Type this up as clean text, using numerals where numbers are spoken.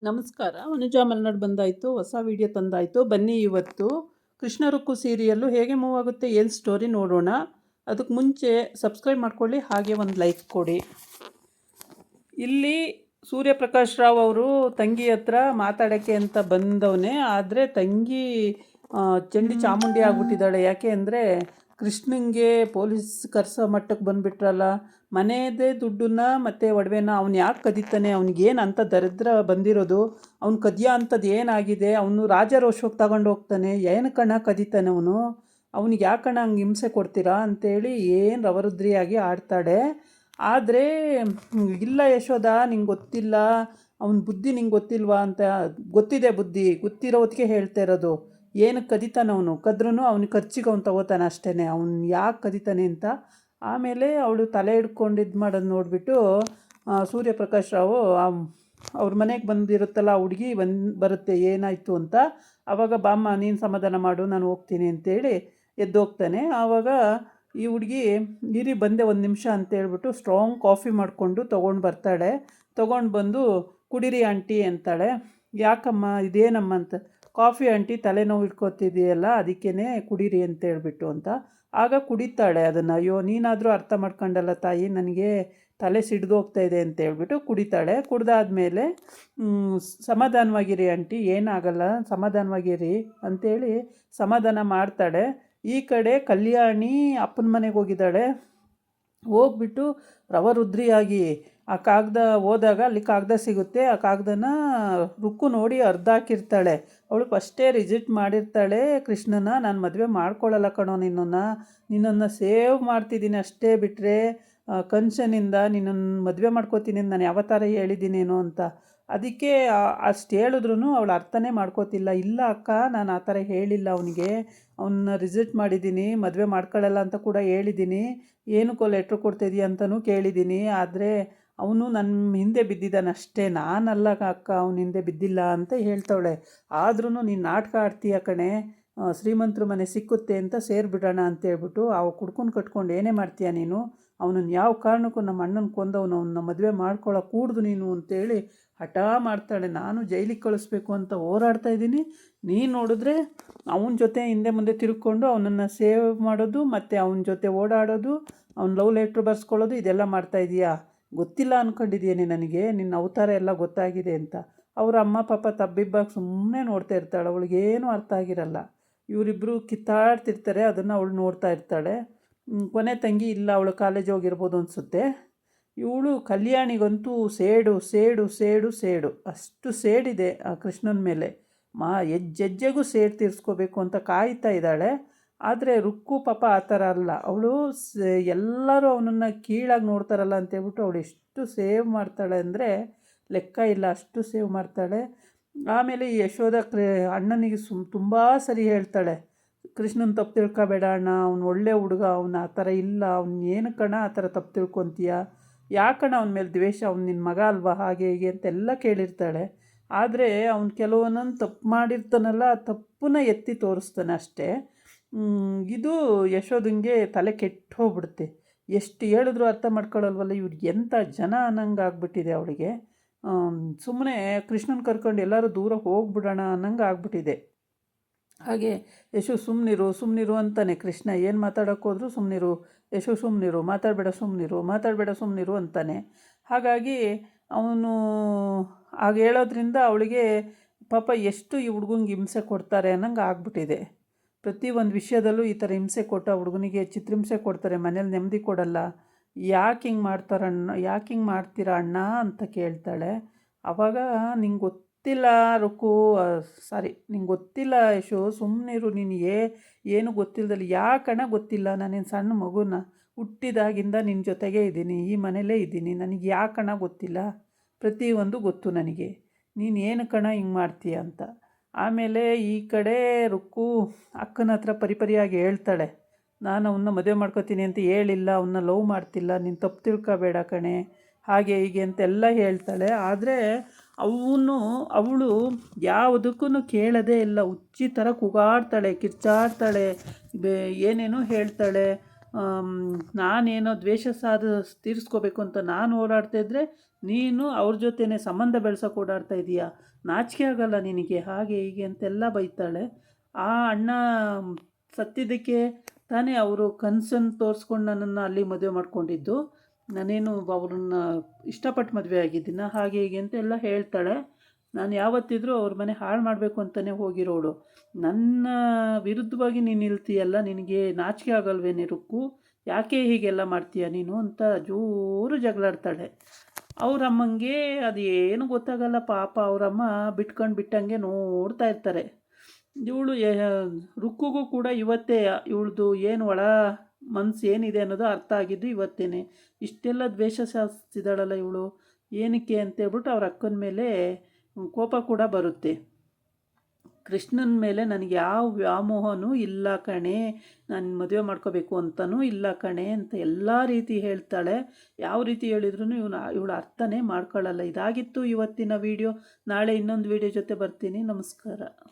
ನಮಸ್ಕಾರ. ಮನುಜಾ ಮಲ್ನಾಡ್ ಬಂದಾಯಿತು, ಹೊಸ ವಿಡಿಯೋ ತಂದಾಯಿತು. ಬನ್ನಿ ಇವತ್ತು ಕೃಷ್ಣ ರುಕ್ಕು ಸೀರಿಯಲ್ಲು ಹೇಗೆ ಮೂವ್ ಆಗುತ್ತೆ, ಏನು ಸ್ಟೋರಿ ನೋಡೋಣ. ಅದಕ್ಕೆ ಮುಂಚೆ ಸಬ್ಸ್ಕ್ರೈಬ್ ಮಾಡ್ಕೊಳ್ಳಿ, ಹಾಗೆ ಒಂದು ಲೈಕ್ ಕೊಡಿ. ಇಲ್ಲಿ ಸೂರ್ಯಪ್ರಕಾಶ್ ರಾವ್ ಅವರು ತಂಗಿ ಹತ್ರ ಮಾತಾಡೋಕ್ಕೆ ಅಂತ ಬಂದವನೇ, ಆದರೆ ತಂಗಿ ಚಂಡಿ ಚಾಮುಂಡಿ ಆಗ್ಬಿಟ್ಟಿದ್ದಾಳೆ. ಯಾಕೆ ಅಂದರೆ ಕೃಷ್ಣಂಗೆ ಪೊಲೀಸ್ ಕರ್ಸೋ ಮಟ್ಟಕ್ಕೆ ಬಂದುಬಿಟ್ರಲ್ಲ. ಮನೆಯದೇ ದುಡ್ಡನ್ನ ಮತ್ತು ಒಡವೆನ ಅವ್ನು ಯಾಕೆ ಕದೀತಾನೆ, ಅವ್ನಿಗೇನು ಅಂತ ದರಿದ್ರ ಬಂದಿರೋದು, ಅವ್ನು ಕದಿಯೋ ಅಂಥದ್ದು ಏನಾಗಿದೆ, ಅವನು ರಾಜಾರೋಷವಾಗಿ ತಗೊಂಡು ಹೋಗ್ತಾನೆ, ಏನು ಕಣ ಕದೀತಾನೆ ಅವನು, ಅವ್ನಿಗೆ ಯಾಕಣ ಹಂಗೆ ಹಿಂಸೆ ಕೊಡ್ತೀರಾ ಅಂತೇಳಿ ಏನು ರವರುದ್ರಿಯಾಗಿ ಆಡ್ತಾಳೆ. ಆದರೆ ಇಲ್ಲ ಯಶೋಧ, ನಿಂಗೆ ಗೊತ್ತಿಲ್ಲ, ಅವನ ಬುದ್ಧಿ ನಿಂಗೆ ಗೊತ್ತಿಲ್ವಾ ಅಂತ. ಗೊತ್ತಿದೆ ಬುದ್ಧಿ, ಗೊತ್ತಿರೋ ಹೊತ್ತಿಗೆ ಹೇಳ್ತಾ ಇರೋದು. ಏನಕ್ಕೆ ಕದೀತಾನೆ ಅವನು, ಕದ್ರೂ ಅವ್ನಿಗೆ ಖರ್ಚಿಗೆ ಅವ್ನು ತಗೋತಾನೆ ಅಷ್ಟೇ, ಅವ್ನು ಯಾಕೆ ಕದೀತಾನೆ ಅಂತ. ಆಮೇಲೆ ಅವಳು ತಲೆ ಹಿಡ್ಕೊಂಡು ಇದು ಮಾಡೋದು ನೋಡಿಬಿಟ್ಟು ಸೂರ್ಯಪ್ರಕಾಶ್ ರಾವು ಅವ್ರ ಮನೆಗೆ ಬಂದಿರುತ್ತಲ್ಲ ಆ ಹುಡುಗಿ ಬರುತ್ತೆ ಏನಾಯಿತು ಅಂತ. ಆವಾಗ ಬಾಮ್ಮ ನೀನು ಸಮಾಧಾನ ಮಾಡು, ನಾನು ಹೋಗ್ತೀನಿ ಅಂತೇಳಿ ಎದ್ದೋಗ್ತಾನೆ. ಆವಾಗ ಈ ಹುಡುಗಿ ಇರಿ ಬಂದೆ ಒಂದು ನಿಮಿಷ ಅಂತೇಳ್ಬಿಟ್ಟು ಸ್ಟ್ರಾಂಗ್ ಕಾಫಿ ಮಾಡಿಕೊಂಡು ತೊಗೊಂಡು ಬರ್ತಾಳೆ. ತೊಗೊಂಡು ಬಂದು ಕುಡೀರಿ ಆಂಟಿ ಅಂತಾಳೆ. ಯಾಕಮ್ಮ ಇದೇನಮ್ಮ ಅಂತ. ಕಾಫಿ ಆಂಟಿ ತಲೆನೋವು ಇಟ್ಕೊತಿದೆಯಲ್ಲ ಅದಕ್ಕೇ ಕುಡೀರಿ ಅಂತೇಳ್ಬಿಟ್ಟು ಅಂತ. ಆಗ ಕುಡಿತಾಳೆ ಅದನ್ನು. ಅಯ್ಯೋ ನೀನಾದರೂ ಅರ್ಥ ಮಾಡ್ಕೊಂಡಲ್ಲ ತಾಯಿ, ನನಗೆ ತಲೆ ಸಿಡ್ದೋಗ್ತಾ ಇದೆ ಅಂತೇಳ್ಬಿಟ್ಟು ಕುಡಿತಾಳೆ. ಕುಡ್ದಾದ್ಮೇಲೆ ಸಮಾಧಾನವಾಗಿರಿ ಆಂಟಿ, ಏನಾಗಲ್ಲ, ಸಮಾಧಾನವಾಗಿರಿ ಅಂತೇಳಿ ಸಮಾಧಾನ ಮಾಡ್ತಾಳೆ. ಈ ಕಡೆ ಕಲ್ಯಾಣಿ ಅಪ್ಪನ ಮನೆಗೆ ಹೋಗಿದ್ದಾಳೆ. ಹೋಗ್ಬಿಟ್ಟು ರವರುದ್ರಿಯಾಗಿ ಆ ಕಾಗದ ಹೋದಾಗ ಅಲ್ಲಿ ಕಾಗದ ಸಿಗುತ್ತೆ. ಆ ಕಾಗದನ ರುಕ್ಕು ನೋಡಿ ಅರ್ಧ ಹಾಕಿರ್ತಾಳೆ. ಅವಳು ಫಸ್ಟೇ ರಿಜೆಕ್ಟ್ ಮಾಡಿರ್ತಾಳೆ ಕೃಷ್ಣನ. ನಾನು ಮದುವೆ ಮಾಡ್ಕೊಳ್ಳಲ್ಲ ಕಣೋ, ನಿನ್ನನ್ನು ಸೇವ್ ಮಾಡ್ತಿದ್ದೀನಿ ಅಷ್ಟೇ, ಬಿಟ್ಟರೆ ಕನ್ಸನಿಂದ ನಿನ್ನನ್ನು ಮದುವೆ ಮಾಡ್ಕೋತೀನಿ ಅಂತ ನಾನು ಯಾವ ಥರ ಹೇಳಿದ್ದೀನೇನೋ ಅಂತ. ಅದಕ್ಕೆ ಅಷ್ಟು ಹೇಳಿದ್ರೂ ಅವಳು ಅರ್ಥನೇ ಮಾಡ್ಕೋತಿಲ್ಲ. ಇಲ್ಲ ಅಕ್ಕ, ನಾನು ಆ ಥರ ಹೇಳಿಲ್ಲ ಅವನಿಗೆ, ಅವನ್ನ ರಿಜೆಕ್ಟ್ ಮಾಡಿದ್ದೀನಿ, ಮದುವೆ ಮಾಡ್ಕೊಳ್ಳಲ್ಲ ಅಂತ ಕೂಡ ಹೇಳಿದ್ದೀನಿ, ಏನಕ್ಕೋ ಲೆಟ್ರ್ ಕೊಡ್ತಿದ್ದೀಯ ಅಂತಲೂ ಕೇಳಿದ್ದೀನಿ. ಆದರೆ ಅವನು ನನ್ನ ಹಿಂದೆ ಬಿದ್ದಿದ್ದಾನೆ ಅಷ್ಟೇ, ನಾನಲ್ಲ ಅಕ್ಕ ಅವನ ಹಿಂದೆ ಬಿದ್ದಿಲ್ಲ ಅಂತ ಹೇಳ್ತಾವಳೆ. ಆದ್ರೂ ನೀನು ನಾಟಕ ಆಡ್ತೀಯ ಕಣೆ, ಶ್ರೀಮಂತರ ಮನೆ ಸಿಕ್ಕುತ್ತೆ ಅಂತ ಸೇರಿಬಿಡೋಣ ಅಂತೇಳ್ಬಿಟ್ಟು ಅವು ಕುಡ್ಕೊಂಡು ಕಟ್ಕೊಂಡು ಏನೇ ಮಾಡ್ತೀಯ ನೀನು, ಅವನನ್ನು ಯಾವ ಕಾರಣಕ್ಕೂ ನಮ್ಮ ಅಣ್ಣನ ಕೊಂದವನು, ಅವನ್ನ ಮದುವೆ ಮಾಡ್ಕೊಳ್ಳೋ ಕೂಡ್ದು ನೀನು ಅಂತೇಳಿ ಹಠ ಮಾಡ್ತಾಳೆ. ನಾನು ಜೈಲಿಗೆ ಕಳಿಸ್ಬೇಕು ಅಂತ ಹೋರಾಡ್ತಾ ಇದ್ದೀನಿ, ನೀನು ನೋಡಿದ್ರೆ ಅವನ ಜೊತೆ ಹಿಂದೆ ಮುಂದೆ ತಿರ್ಕೊಂಡು ಅವನನ್ನು ಸೇವ್ ಮಾಡೋದು, ಮತ್ತು ಅವನ ಜೊತೆ ಓಡಾಡೋದು, ಅವ್ನ ಲವ್ ಲೆಟ್ರ್ ಬರ್ಸ್ಕೊಳ್ಳೋದು, ಇದೆಲ್ಲ ಮಾಡ್ತಾಯಿದೀಯಾ. ಗೊತ್ತಿಲ್ಲ ಅಂದ್ಕೊಂಡಿದ್ದೀಯೇ ನನಗೆ, ನಿನ್ನ ಅವತಾರ ಎಲ್ಲ ಗೊತ್ತಾಗಿದೆ ಅಂತ. ಅವ್ರ ಅಮ್ಮ ಪಾಪ ತಬ್ಬಿಬ್ಬಾಗಿ ಸುಮ್ಮನೆ ನೋಡ್ತಾ ಇರ್ತಾಳೆ. ಅವಳಿಗೇನು ಅರ್ಥ ಆಗಿರಲ್ಲ. ಇವರಿಬ್ಬರು ಕಿತ್ತಾಡ್ತಿರ್ತಾರೆ, ಅದನ್ನು ಅವಳು ನೋಡ್ತಾ ಇರ್ತಾಳೆ. ಕೊನೆ ತಂಗಿ ಇಲ್ಲ, ಅವಳು ಕಾಲೇಜ್ ಹೋಗಿರ್ಬೋದು ಅನಿಸುತ್ತೆ. ಇವಳು ಕಲ್ಯಾಣಿಗಂತೂ ಸೇಡು ಸೇಡು ಸೇಡು ಸೇಡು, ಅಷ್ಟು ಸೇಡಿದೆ ಆ ಕೃಷ್ಣನ ಮೇಲೆ. ಹೆಜ್ಜೆಗೂ ಸೇಡು ತೀರಿಸ್ಕೋಬೇಕು ಅಂತ ಕಾಯ್ತಾ ಇದ್ದಾಳೆ. ಆದರೆ ರುಕ್ಕು ಪಾಪ ಆ ಥರ ಅಲ್ಲ. ಅವಳು ಎಲ್ಲರೂ ಅವನನ್ನು ಕೀಳಾಗಿ ನೋಡ್ತಾರಲ್ಲ ಅಂತೇಳ್ಬಿಟ್ಟು ಅವಳು ಎಷ್ಟು ಸೇವ್ ಮಾಡ್ತಾಳೆ ಅಂದರೆ ಲೆಕ್ಕ ಇಲ್ಲ, ಅಷ್ಟು ಸೇವ್ ಮಾಡ್ತಾಳೆ. ಆಮೇಲೆ ಈ ಯಶೋಧ ಅಣ್ಣನಿಗೆ ತುಂಬ ಸರಿ ಹೇಳ್ತಾಳೆ, ಕೃಷ್ಣನ ತಪ್ಪು ತಿಳ್ಕೊಬೇಡ ಅಣ್ಣ, ಅವ್ನು ಒಳ್ಳೆ ಹುಡುಗ, ಅವನು ಆ ಥರ ಇಲ್ಲ, ಅವ್ನು ಏನು ಕಣ ಆ ಥರ ತಪ್ಪು ತಿಳ್ಕೊತೀಯ, ಯಾಕಣ್ಣ ಅವನ ಮೇಲೆ ದ್ವೇಷ, ಅವ್ನು ನಿನ್ನ ಮಗ ಅಲ್ವಾ, ಹಾಗೆ ಹೀಗೆ ಅಂತೆಲ್ಲ ಕೇಳಿರ್ತಾಳೆ. ಆದರೆ ಅವ್ನು ಕೆಲವೊಂದೊಂದು ತಪ್ಪು ಮಾಡಿರ್ತಾನಲ್ಲ, ಆ ತಪ್ಪನ್ನ ಎತ್ತಿ ತೋರಿಸ್ತಾನೆ ಅಷ್ಟೇ. ಇದು ಯಶೋಧಂಗೆ ತಲೆ ಕೆಟ್ಟು ಹೋಗ್ಬಿಡುತ್ತೆ. ಎಷ್ಟು ಹೇಳಿದ್ರು ಅರ್ಥ ಮಾಡ್ಕೊಳ್ಳಲ್ವಲ್ಲ, ಇವ್ರಿಗೆ ಎಂಥ ಜನ ಅನ್ನಂಗೆ ಆಗ್ಬಿಟ್ಟಿದೆ ಅವಳಿಗೆ. ಸುಮ್ಮನೆ ಕೃಷ್ಣನ ಕರ್ಕೊಂಡು ಎಲ್ಲರೂ ದೂರ ಹೋಗ್ಬಿಡೋಣ ಅನ್ನಂಗೆ ಆಗ್ಬಿಟ್ಟಿದೆ. ಹಾಗೆ ಯಶು ಸುಮ್ಮನಿರು ಅಂತಾನೆ. ಕೃಷ್ಣ ಏನು ಮಾತಾಡೋಕ್ಕೆ ಹೋದ್ರು ಸುಮ್ಮನಿರು ಯಶು, ಸುಮ್ಮನಿರು, ಮಾತಾಡಬೇಡ ಸುಮ್ಮನಿರು ಅಂತಾನೆ. ಹಾಗಾಗಿ ಅವನು ಹಾಗೆ ಹೇಳೋದ್ರಿಂದ ಅವಳಿಗೆ ಪಾಪ ಎಷ್ಟು ಈ ಹುಡುಗಂಗೆ ಹಿಂಸೆ ಕೊಡ್ತಾರೆ ಅನ್ನಂಗೆ ಆಗ್ಬಿಟ್ಟಿದೆ. ಪ್ರತಿಯೊಂದು ವಿಷಯದಲ್ಲೂ ಈ ಥರ ಹಿಂಸೆ ಕೊಟ್ಟು ಆ ಹುಡುಗನಿಗೆ ಚಿತ್ರಹಿಂಸೆ ಕೊಡ್ತಾರೆ, ಮನೇಲಿ ನೆಮ್ಮದಿ ಕೊಡಲ್ಲ. ಯಾಕೆ ಹಿಂಗೆ ಮಾಡ್ತೀರಾ ಅಣ್ಣ ಅಂತ ಕೇಳ್ತಾಳೆ. ಆವಾಗ ನಿಂಗೆ ಗೊತ್ತಿಲ್ಲ ರುಕ್ಕು, ನಿಂಗೆ ಗೊತ್ತಿಲ್ಲ ಯಶು, ಸುಮ್ಮನಿರು ನೀನು, ಏನು ಗೊತ್ತಿಲ್ಲದಲ್ಲಿ. ಯಾಕಣ್ಣ ಗೊತ್ತಿಲ್ಲ, ನಾನೇನು ಸಣ್ಣ ಮಗುನ, ಹುಟ್ಟಿದಾಗಿಂದ ನಿನ್ನ ಜೊತೆಗೇ ಇದ್ದೀನಿ, ಈ ಮನೇಲೇ ಇದ್ದೀನಿ, ನನಗೆ ಯಾಕಣ್ಣ ಗೊತ್ತಿಲ್ಲ, ಪ್ರತಿಯೊಂದು ಗೊತ್ತು ನನಗೆ, ನೀನು ಏನು ಕಣ ಹಿಂಗೆ ಮಾಡ್ತೀಯ ಅಂತ. ಆಮೇಲೆ ಈ ಕಡೆ ರುಕ್ಕು ಅಕ್ಕನ ಹತ್ರ ಪರಿಪರಿಯಾಗಿ ಹೇಳ್ತಾಳೆ, ನಾನು ಅವನ್ನ ಮದುವೆ ಮಾಡ್ಕೋತೀನಿ ಅಂತ ಹೇಳಿಲ್ಲ, ಅವನ್ನ ಲವ್ ಮಾಡ್ತಿಲ್ಲ, ನೀನು ತಪ್ಪು ತಿಳ್ಕೊಬೇಡ ಕಣೆ, ಹಾಗೆ ಹೀಗೆ ಅಂತೆಲ್ಲ ಹೇಳ್ತಾಳೆ. ಆದರೆ ಅವಳು ಯಾವುದಕ್ಕೂ ಕೇಳೋದೇ ಇಲ್ಲ, ಹುಚ್ಚಿ ಥರ ಕೂಗಾಡ್ತಾಳೆ, ಕಿರ್ಚಾಡ್ತಾಳೆ, ಏನೇನೋ ಹೇಳ್ತಾಳೆ. ನಾನೇನೋ ದ್ವೇಷ ತೀರಿಸ್ಕೋಬೇಕು ಅಂತ ನಾನು ಓಡಾಡ್ತಾಯಿದ್ರೆ ನೀನು ಅವ್ರ ಜೊತೆನೇ ಸಂಬಂಧ ಬೆಳ್ಸೋಕೆ ಓಡಾಡ್ತಾ ಇದೀಯಾ, ನಾಚಿಕೆ ಆಗಲ್ಲ ನಿನಗೆ, ಹಾಗೆ ಹೀಗೆ ಅಂತೆಲ್ಲ ಬೈತಾಳೆ. ಆ ಅಣ್ಣ ಸತ್ತಿದ್ದಕ್ಕೆ ತಾನೇ ಅವರು ಕನಸನ್ನು ತೋರಿಸ್ಕೊಂಡು ನನ್ನನ್ನು ಅಲ್ಲಿ ಮದುವೆ ಮಾಡ್ಕೊಂಡಿದ್ದು, ನಾನೇನು ಅವ್ರನ್ನ ಇಷ್ಟಪಟ್ಟು ಮದುವೆ ಆಗಿದ್ದೀನ, ಹಾಗೆ ಹೀಗೆ ಅಂತೆಲ್ಲ ಹೇಳ್ತಾಳೆ. ನಾನು ಯಾವತ್ತಿದ್ರೂ ಅವ್ರ ಮನೆ ಹಾಳು ಮಾಡಬೇಕು ಅಂತಲೇ ಹೋಗಿರೋಳು. ನನ್ನ ವಿರುದ್ಧವಾಗಿ ನೀನು ನಿಲ್ತೀಯಲ್ಲ, ನಿನಗೆ ನಾಚಿಕೆ ಆಗಲ್ವೇನೆ ರುಕ್ಕು, ಯಾಕೆ ಹೀಗೆಲ್ಲ ಮಾಡ್ತೀಯ ನೀನು ಅಂತ ಜೋರು ಜಗಳಾಡ್ತಾಳೆ. ಅವರಮ್ಮಂಗೆ ಅದು ಏನು ಗೊತ್ತಾಗಲ್ಲ ಪಾಪ. ಅವರಮ್ಮ ಬಿಟ್ಟಂಗೆ ನೋಡ್ತಾ ಇರ್ತಾರೆ. ಇವಳು ರುಕ್ಕುಗೂ ಕೂಡ ಇವತ್ತೇ ಇವಳದು ಏನು ಒಳ ಮನಸ್ಸು ಏನಿದೆ ಅನ್ನೋದು ಅರ್ಥ ಆಗಿದ್ದು ಇವತ್ತೇನೆ. ಇಷ್ಟೆಲ್ಲ ದ್ವೇಷ ಸಾಧಿಸ್ತಿದ್ದಾಳಲ್ಲ ಇವಳು, ಏನಕ್ಕೆ ಅಂತೇಳ್ಬಿಟ್ಟು ಅವ್ರ ಅಕ್ಕನ ಮೇಲೆ ಕೋಪ ಕೂಡ ಬರುತ್ತೆ. ಕೃಷ್ಣನ ಮೇಲೆ ನನಗೆ ಯಾವ ವ್ಯಾಮೋಹನೂ ಇಲ್ಲ ಕಣೆ, ನಾನು ಮದುವೆ ಮಾಡ್ಕೋಬೇಕು ಅಂತಲೂ ಇಲ್ಲ ಕಣೆ ಅಂತ ಎಲ್ಲ ರೀತಿ ಹೇಳ್ತಾಳೆ. ಯಾವ ರೀತಿ ಹೇಳಿದ್ರೂ ಇವಳು ಅರ್ಥನೇ ಮಾಡ್ಕೊಳ್ಳಲ್ಲ. ಇದಾಗಿತ್ತು ಇವತ್ತಿನ ವಿಡಿಯೋ. ನಾಳೆ ಇನ್ನೊಂದು ವಿಡಿಯೋ ಜೊತೆ ಬರ್ತೀನಿ. ನಮಸ್ಕಾರ.